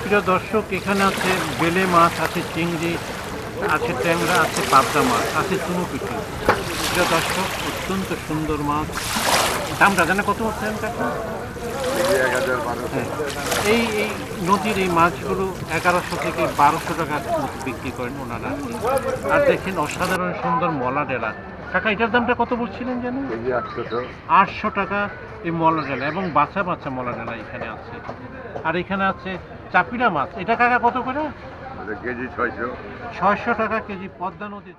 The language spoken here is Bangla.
প্রিয় দর্শক, এখানে আছে বেলে মাছ, আছে চিংড়ি, আছে ট্যাংরা, আছে পাবদা মাছ, আছে চুনোপুঁটি। প্রিয় দর্শক, অত্যন্ত সুন্দর মাছ। দামটা জানে কত বলছেন কাকা? হ্যাঁ, এই এই নদীর এই মাছগুলো 1100 থেকে 1200 টাকা বিক্রি করেন ওনারা। আর দেখেন অসাধারণ সুন্দর মলা ডেলা। কাকা, এটার দামটা কত বলছিলেন জানেন? 800 টাকা এই মলা ডেলা, এবং বাচ্চা বাচ্চা মলা ডেলা এখানে আছে। আর এখানে আছে চাপিলা মাছ। এটা কাকা কত করে? কেজি 600 টাকা কেজি। পদ্মা নদীর